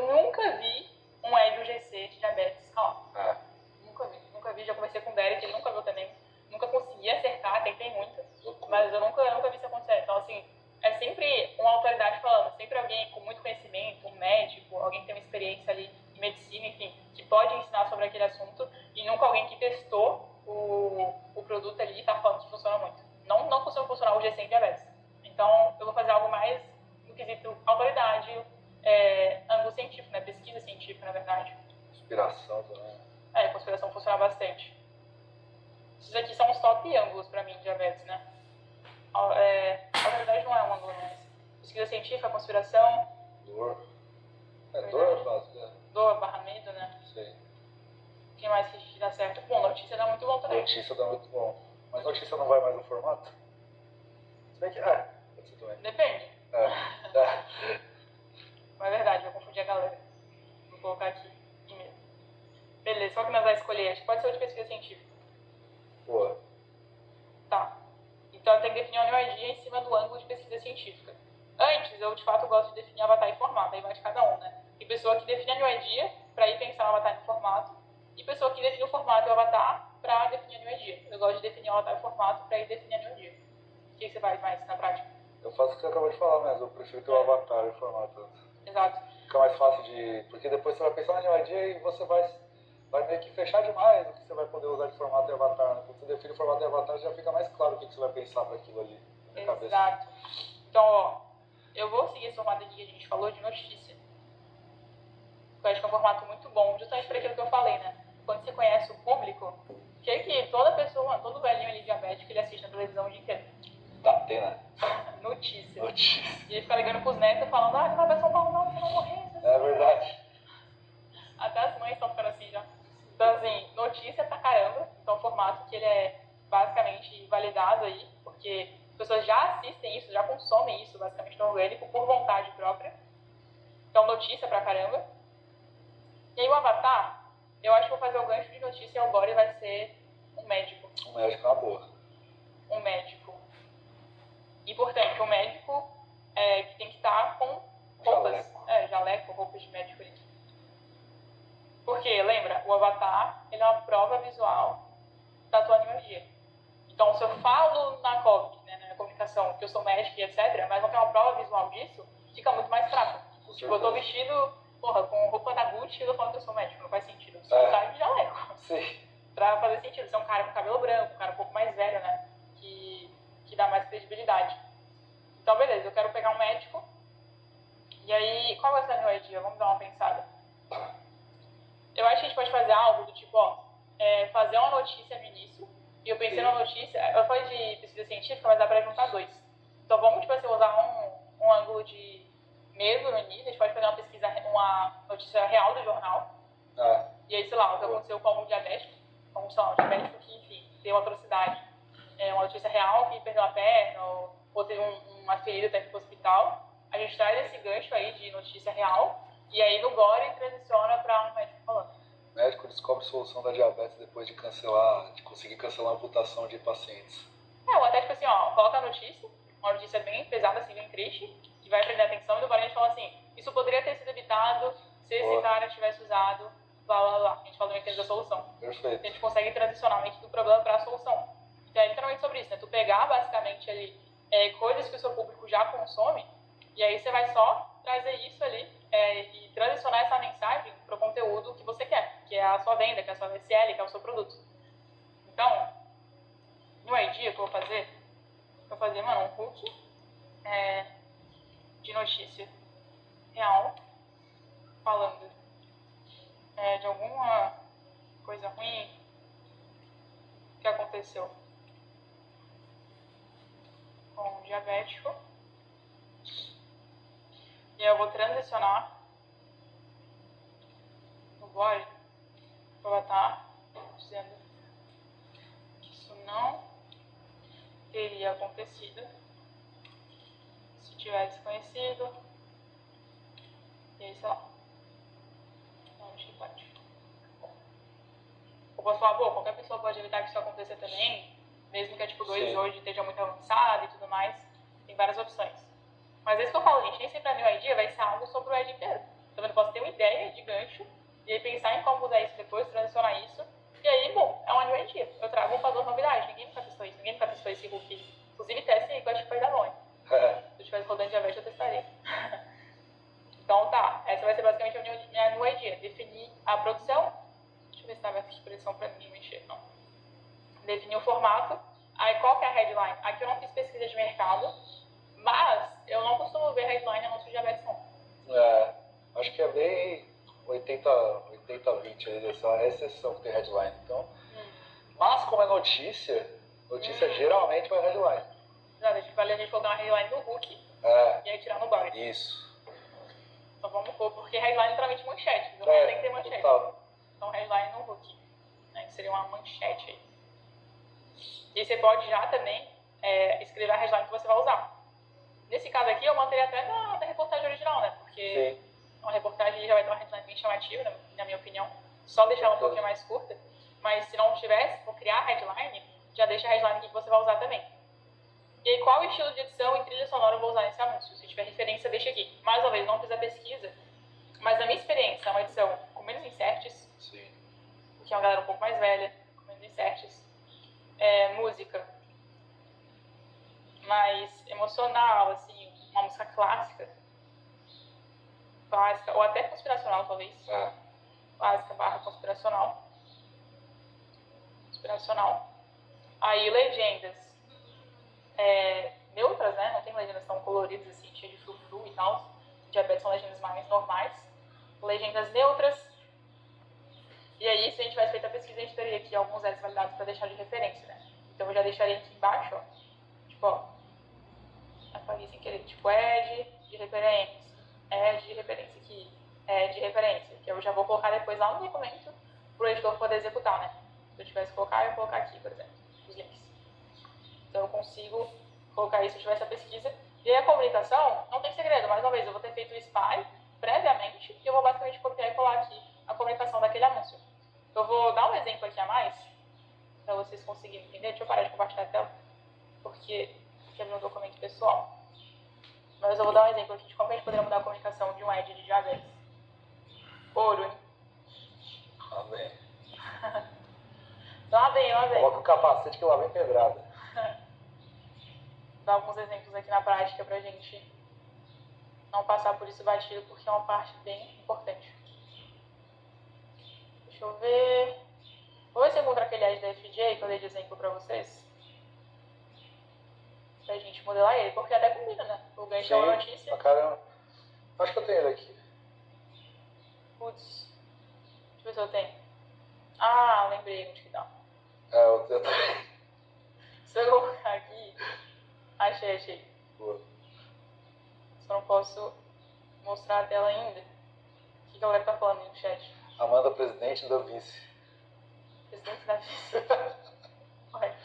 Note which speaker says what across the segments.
Speaker 1: nunca vi um ED-UGC de diabetes escalar. Nunca vi, já conversei com o Derek, ele nunca viu também. Nunca consegui acertar, tentei muito, mas eu nunca vi isso acontecer. Então, assim, é sempre uma autoridade falando, sempre alguém com muito conhecimento, um médico, alguém que tem uma experiência ali em medicina, enfim, que pode ensinar sobre aquele assunto, e nunca alguém que testou o produto ali e está falando que funciona muito. Não costuma funcionar o GC em diabetes. Então, eu vou fazer algo mais no quesito autoridade, ângulo científico, né? Pesquisa científica, na verdade.
Speaker 2: Conspiração também.
Speaker 1: Conspiração funciona bastante. Esses aqui são os top ângulos para mim de diabetes, né? Na verdade não é um ângulo, mas pesquisa científica, conspiração.
Speaker 2: Dor. Dor é fácil, né?
Speaker 1: Dor, barra medo, né?
Speaker 2: Sim.
Speaker 1: O que mais que dá certo? Bom, notícia dá muito bom também.
Speaker 2: Notícia dá muito bom. Mas notícia não vai mais no formato? Se bem que pode ser também.
Speaker 1: Depende. Mas é verdade, eu confundi a galera. Vou colocar aqui em medo. Beleza, qual que nós vamos escolher? Acho que pode ser o de pesquisa científica.
Speaker 2: Boa.
Speaker 1: Tá. Então eu tenho que definir a neurologia em cima do ângulo de pesquisa científica. Antes, eu de fato gosto de definir avatar e formato, aí vai de cada um, né? Tem pessoa que define a neurologia para ir pensar no avatar e no formato, e pessoa que define o formato e o avatar para definir a neurologia. Eu gosto de definir o avatar e o formato para ir definir a neurologia. O que você faz mais na prática?
Speaker 2: Eu faço o que você acabou de falar mesmo, eu prefiro ter o avatar e o formato.
Speaker 1: Exato.
Speaker 2: Fica mais fácil de... Porque depois você vai pensar na neurologia e você vai meio que fechar demais o que você vai poder usar de formato e avatar. Né? Quando você define o formato e avatar, já fica mais claro o que você vai pensar para aquilo ali na cabeça.
Speaker 1: Exato. Então, ó, eu vou seguir esse formato aqui que a gente falou de notícia. Eu acho que é um formato muito bom, justamente para aquilo que eu falei, né? Quando você conhece o público, que toda pessoa, todo velhinho ali diabético, ele assiste na televisão o dia inteiro.
Speaker 2: Tá tendo, né?
Speaker 1: Notícia.
Speaker 2: Notícia.
Speaker 1: E ele fica ligando pros netos falando, não vai pra São Paulo não, você vai morrer.
Speaker 2: É verdade.
Speaker 1: Até as mães estão ficando assim já. Então, assim, notícia pra caramba. Então, um formato que ele é basicamente validado aí, porque as pessoas já assistem isso, já consomem isso, basicamente, no orgânico, por vontade própria. Então, notícia pra caramba. E aí, o avatar, eu acho que vou fazer o gancho de notícia e o body vai ser um médico.
Speaker 2: Um médico é uma boa.
Speaker 1: Um médico. Importante, um médico que tem que estar com roupas. Jaleco, roupas de médico ali. Porque, lembra, o avatar, ele é uma prova visual da tua neurologia. Então, se eu falo na COVID, né, na comunicação, que eu sou médico e etc., mas não tem uma prova visual disso, fica muito mais fraco. Tipo, eu tô vestido, com roupa da Gucci e eu tô falando que eu sou médico, não faz sentido. Você tá de jaleco.
Speaker 2: Sim.
Speaker 1: Pra fazer sentido. Você é um cara com cabelo branco, um cara um pouco mais velho, né, que dá mais credibilidade. Então, beleza, eu quero pegar um médico. E aí, qual vai ser a neurologia? Vamos dar uma pensada. Eu acho que a gente pode fazer algo do tipo, fazer uma notícia no início. E eu pensei na notícia, eu falei de pesquisa científica, mas dá pra juntar dois. Então vamos, tipo assim, usar um ângulo de medo no início. A gente pode fazer uma notícia real do jornal. E aí, sei lá, o que aconteceu com algum diabético. Como, sei lá, um diabético que, enfim, tem uma atrocidade. Uma notícia real que perdeu a perna, ou teve uma ferida até no hospital. A gente traz esse gancho aí de notícia real. E aí no gore transiciona para um médico falando.
Speaker 2: O médico descobre solução da diabetes depois de conseguir cancelar a amputação de pacientes.
Speaker 1: Ou até tipo assim, coloca a notícia, uma notícia bem pesada, assim, bem triste, que vai prender a atenção, e no gore a gente fala assim, isso poderia ter sido evitado se esse cara tivesse usado, blá blá blá. A gente fala do mecanismo da solução.
Speaker 2: Perfeito.
Speaker 1: A gente consegue transicionar do problema para a solução. Então é literalmente sobre isso, né? Tu pegar basicamente ali coisas que o seu público já consome, e aí você vai só trazer isso ali e transicionar essa mensagem para o conteúdo que você quer, que é a sua venda, que é a sua VCL, que é o seu produto. Então, no idea que eu vou fazer, um hook de notícia real, falando de alguma coisa ruim que aconteceu com um diabético. E eu vou transicionar no body para o avatar, dizendo que isso não teria acontecido se tivesse conhecido. E aí, sei lá. Onde que pode? Eu posso falar, qualquer pessoa pode evitar que isso aconteça também, mesmo que a tipo 2 hoje esteja muito avançada e tudo mais. Tem várias opções. Mas é isso que eu falo, gente, nem sempre a new idea vai ser algo sobre o ID inteiro. Então eu posso ter uma ideia de gancho, e aí pensar em como usar isso depois, transicionar isso, e aí, bom, é uma new idea. Eu trago um fator novidade, ninguém nunca testou isso, ninguém nunca testou esse hook. Inclusive testem aí, que eu acho que vai dar bom, hein? Se eu estivesse rodando diabetes, eu testaria. Então tá, essa vai ser basicamente a minha new idea, definir a produção. Deixa eu ver se tá aberta a expressão pra ninguém mexer, não. Definir o formato. Aí qual que é a headline? Aqui eu não fiz pesquisa de mercado, mas eu não costumo ver headline anúncio de diabetes não.
Speaker 2: Acho que é bem 80-20 aí, essa exceção que tem headline. Então, mas como é notícia geralmente vai headline.
Speaker 1: Não, deixa eu falar, a gente colocar uma headline no hook e aí tirar no body.
Speaker 2: Isso.
Speaker 1: Então vamos pôr, porque headline literalmente manchete, então tem que ter manchete.
Speaker 2: Total.
Speaker 1: Então headline no hook, né, que seria uma manchete aí. E você pode já também escrever a headline que você vai usar. Nesse caso aqui eu manteria até na reportagem original, né? Porque uma reportagem já vai ter uma headline bem chamativa, na minha opinião. Só deixar ela um pouquinho mais curta. Mas se não tivesse, for criar a headline, já deixa a headline que você vai usar também. E aí, qual estilo de edição e trilha sonora eu vou usar nesse anúncio? Se tiver referência, deixa aqui. Mais uma vez, não fiz a pesquisa, mas na minha experiência, é uma edição com menos inserts, porque é uma galera um pouco mais velha, com menos inserts. Música mais emocional, assim, uma música clássica, ou até conspiracional, talvez. Clássica / conspiracional. Aí, legendas neutras, né? Não tem legendas tão coloridas, assim, cheias de frufru e tal. Diabetes são legendas mais normais. Legendas neutras. E aí, se a gente tivesse feito a pesquisa, a gente teria aqui alguns ads validados para deixar de referência, né? Então, eu já deixaria aqui embaixo, ó. Tipo, ó. Apaguei sem querer. Tipo, ad de referência. Ad de referência aqui. Ad de referência. Que eu já vou colocar depois lá no documento para o editor poder executar, né? Se eu tivesse que colocar, eu vou colocar aqui, por exemplo, os links. Então, eu consigo colocar isso se eu tivesse a pesquisa. E aí, a comunicação, não tem segredo. Mais uma vez, eu vou ter feito o spy previamente e eu vou basicamente copiar e colar aqui a comunicação daquele anúncio. Eu vou dar um exemplo aqui a mais, para vocês conseguirem entender. Deixa eu parar de compartilhar a tela, porque aqui é meu documento pessoal. Mas eu vou dar um exemplo aqui de como a gente poderia mudar a comunicação de um ad de diabetes. Ouro, hein?
Speaker 2: Amém.
Speaker 1: Lá vem.
Speaker 2: Coloca o capacete que lá vem pedrada.
Speaker 1: Dar alguns exemplos aqui na prática pra gente não passar por isso batido, porque é uma parte bem importante. Deixa eu ver. Vou ver se eu encontro aquele ad da FJ que eu dei de exemplo pra vocês. Pra gente modelar ele, porque até combina, né? O gancho é uma notícia.
Speaker 2: Caramba. Acho que eu tenho ele aqui.
Speaker 1: Putz. Deixa eu ver se eu tenho. Ah, lembrei onde que tá.
Speaker 2: Eu tenho.
Speaker 1: Se eu colocar aqui. Achei.
Speaker 2: Boa.
Speaker 1: Só não posso mostrar a tela ainda. O que a galera tá falando aí no chat?
Speaker 2: Amanda, presidente da vice.
Speaker 1: Presidente da vice. Vai.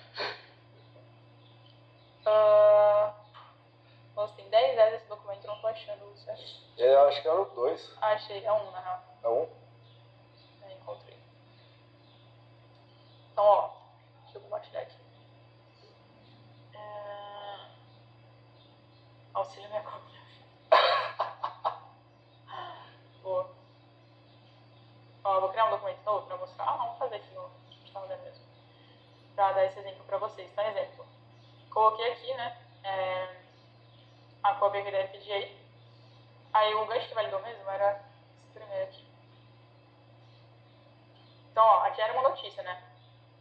Speaker 1: Nossa, tem 10 anos esse documento, não tô achando o certo.
Speaker 2: Eu acho que era o 2.
Speaker 1: Achei, é 1 na real.
Speaker 2: É 1?
Speaker 1: Encontrei. Então, ó, deixa eu compartilhar aqui. Auxílio minha cópia. Boa. Ó, eu vou criar um documento novo pra mostrar. Não, vou fazer aqui no que a gente tá fazendo mesmo. Pra dar esse exemplo pra vocês. Então, exemplo. Coloquei aqui, né, a cópia aqui da FGA. Aí o gancho que validou mesmo era esse primeiro aqui. Então, ó, aqui era uma notícia, né?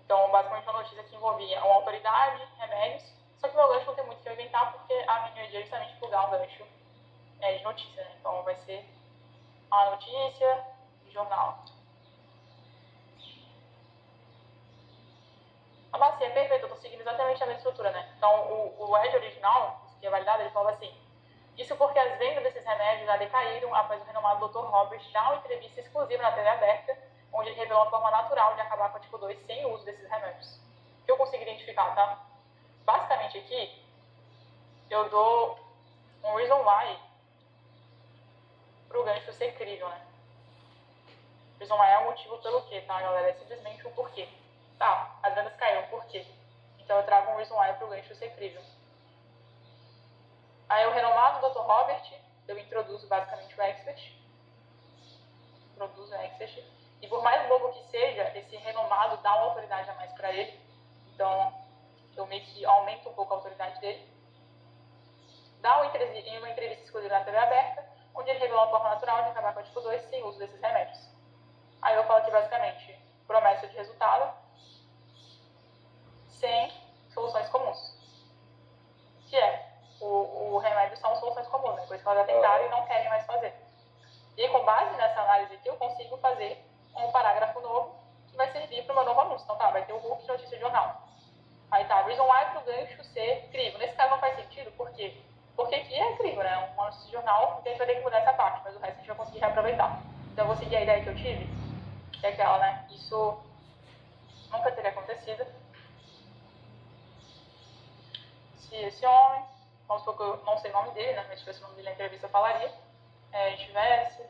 Speaker 1: Então, basicamente uma notícia que envolvia uma autoridade, remédios. Só que o meu gancho não tem muito o que eu inventar, porque a minha ideia é justamente plugar um gancho de notícia, né? Então, vai ser uma notícia de jornal. Ah, mas assim, é perfeito, eu tô seguindo exatamente a mesma estrutura, né? Então, o ad original, que é validado, ele falava assim: isso porque as vendas desses remédios já decaíram após o renomado Dr. Robert dar uma entrevista exclusiva na TV aberta, onde ele revelou a forma natural de acabar com a tipo 2 sem o uso desses remédios. O que eu consigo identificar, tá? Basicamente aqui, eu dou um reason why pro gancho ser crível, né? Reason why é o motivo pelo quê, tá, galera? É simplesmente um porquê. Tá, as vendas caíram, por quê? Então eu trago um reason why pro gancho ser crível. Aí o renomado Dr. Robert, eu introduzo basicamente o expert. produz o expert. E por mais bobo que seja, esse renomado dá uma autoridade a mais para ele. Então, eu meio que aumento um pouco a autoridade dele. Dá uma entrevista exclusiva na TV aberta, onde ele revela uma forma natural de acabar com a tipo 2 sem uso desses remédios. Aí eu falo aqui basicamente promessa de resultado sem soluções comuns. Que é, o remédio são soluções comuns, né? Coisa que elas já tentaram e não querem mais fazer. E com base nessa análise aqui, eu consigo fazer um parágrafo novo que vai servir para o meu novo anúncio. Então tá, vai ter o Hulk de notícia de jornal. Aí tá, reason why para o gancho ser crível. Nesse caso não faz sentido, por quê? Porque aqui é crível, né? Um anúncio de jornal, então a gente vai ter que mudar essa parte, mas o resto a gente vai conseguir reaproveitar. Então eu vou seguir a ideia que eu tive, que é aquela, né? Isso nunca teria acontecido se esse homem, vamos supor que eu não sei o nome dele, né? Mas se tivesse o nome dele na entrevista eu falaria, tivesse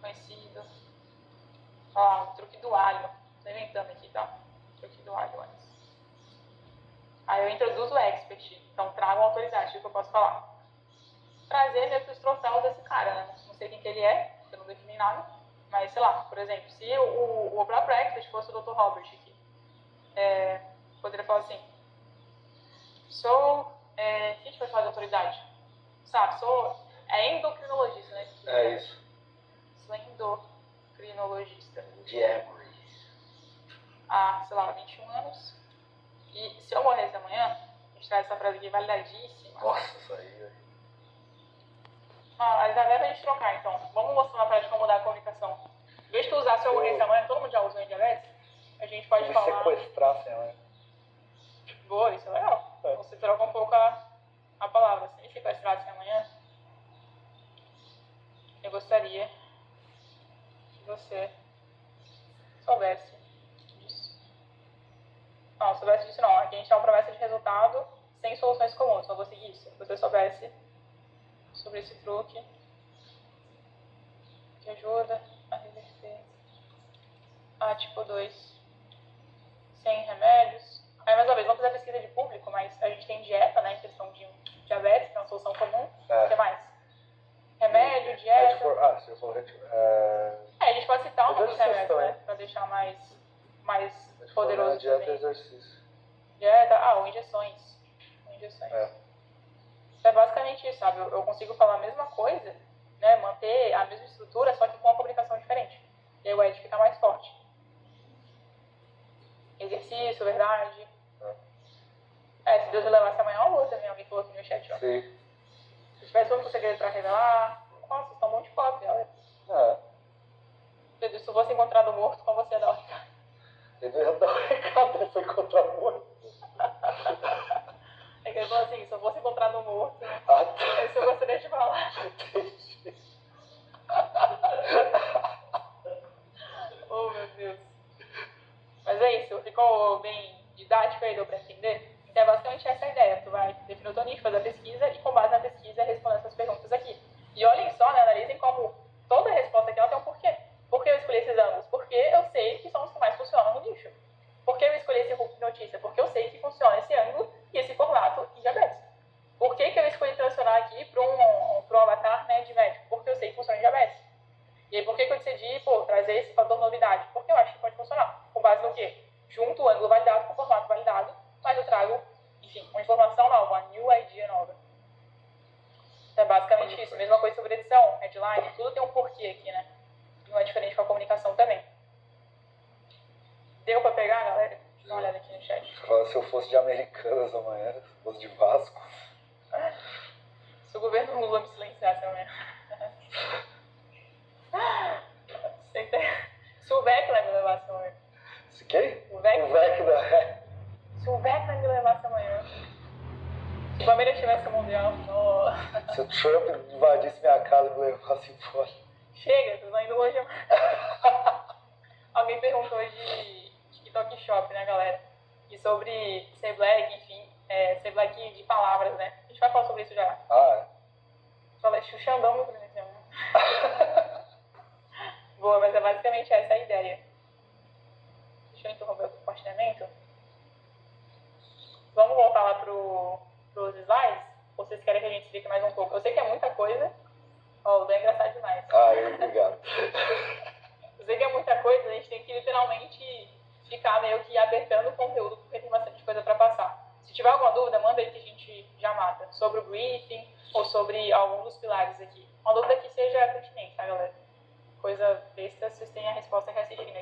Speaker 1: conhecido, o truque do alho. Estou inventando aqui, tá? Truque do alho antes. Aí eu introduzo o expert, então trago a autoridade, o que eu posso falar. Trazer meio que os troféus desse cara, né? Não sei quem que ele é, porque eu não defini nada, mas sei lá, por exemplo, se o próprio expert fosse o Dr. Robert aqui, poderia falar assim, o que a gente vai falar de autoridade? Sabe, endocrinologista, né?
Speaker 2: É isso.
Speaker 1: Sou endocrinologista.
Speaker 2: De Emory.
Speaker 1: Há, sei lá, 21 anos. E se eu morresse amanhã, a gente traz essa frase aqui validadíssima.
Speaker 2: Nossa, isso aí, velho.
Speaker 1: Mas dá pra gente trocar, então. Vamos mostrar na prática como mudar a comunicação. Em vez de tu usar se eu morresse amanhã, todo mundo já usa o diabetes, a gente pode falar...
Speaker 2: Me sequestrassem amanhã.
Speaker 1: Boa, isso é legal. Você troca um pouco a palavra. Se me sequestrassem amanhã, eu gostaria que você soubesse disso. Não, soubesse disso não. Aqui a gente dá uma promessa de resultado sem soluções comuns. Só vou seguir isso. Se você soubesse sobre esse truque que ajuda a reverter a tipo 2 sem remédios. Aí, mais uma vez, vamos fazer a pesquisa de público, mas a gente tem dieta, né, em questão de diabetes, que é uma solução comum. O que mais? Remédio, dieta...
Speaker 2: Se eu for...
Speaker 1: a gente pode citar um dos remédios, né, pra deixar mais poderoso
Speaker 2: dieta
Speaker 1: também.
Speaker 2: e exercício.
Speaker 1: Dieta, ou injeções. Então é basicamente isso, sabe? Eu consigo falar a mesma coisa, né, manter a mesma estrutura, só que com uma comunicação diferente. E aí o edge fica mais forte. Exercício, verdade. Se Deus me levasse amanhã, eu vou também. Alguém falou aqui no chat, ó.
Speaker 2: Sim.
Speaker 1: Se tivesse outro segredo pra revelar... Nossa, vocês estão bom de cópia, galera. Se eu fosse encontrado morto, como você ia dar o recado?
Speaker 2: Ele não ia dar o recado, ele foi encontrado morto.
Speaker 1: É que ele falou assim, se eu fosse encontrado morto, isso eu gostaria de falar.
Speaker 2: Entendi.
Speaker 1: Oh, meu Deus. Mas é isso, ficou bem didático aí, deu pra entender? Então é basicamente essa a ideia. Tu vai definir o teu nicho, fazer a pesquisa e com base na pesquisa responder essas perguntas aqui. E olhem só, né, analisem como toda resposta aqui ela tem um porquê. Por que eu escolhi esses ângulos? Porque eu sei que são os que mais funcionam no nicho. Por que eu escolhi esse hook de notícia? Porque eu sei que funciona esse ângulo e esse formato em diabetes. Por que eu escolhi transicionar aqui para um avatar, né, de médico? Porque eu sei que funciona em diabetes. E aí por que eu decidi, trazer esse fator novidade? Porque eu acho que pode funcionar. Com base no quê? Junto o ângulo validado com o formato validado, mas eu trago, enfim, uma informação nova, uma new idea nova. Então é basicamente isso. Mesma coisa sobre edição, headline, tudo tem um porquê aqui, né? Não é diferente com a comunicação também. Deu pra pegar, galera? Deixa eu dar uma olhada aqui no chat.
Speaker 2: Se eu fosse de Americanas amanhã, se eu fosse de Vasco.
Speaker 1: Se o governo Lula me silenciasse amanhã. Se o Vecna me levasse amanhã.
Speaker 2: Se quem?
Speaker 1: O Vecna.
Speaker 2: O Vecna,
Speaker 1: Se o Vecna me levasse amanhã. Se o Palmeiras tivesse o Mundial.
Speaker 2: Se o Trump invadisse minha casa e me levasse embora.
Speaker 1: Chega, vocês estão indo longe. Alguém perguntou de TikTok Shop, né, galera? E sobre ser black, enfim, ser black de palavras, né? A gente vai falar sobre isso já. Falei Xuxandão no primeiro tempo. Boa, mas é basicamente essa a ideia. Deixa eu interromper o compartilhamento. Vamos voltar lá pros slides? Ou vocês querem que a gente explique mais um pouco? Eu sei que é muita coisa. O Dan é engraçado demais.
Speaker 2: Obrigado.
Speaker 1: ficar meio que apertando o conteúdo, porque tem bastante coisa para passar. Se tiver alguma dúvida, manda aí que a gente já mata. Sobre o briefing ou sobre algum dos pilares aqui. Uma dúvida que seja pertinente, tá, galera? Coisa besta, vocês têm a resposta que assistirem aqui.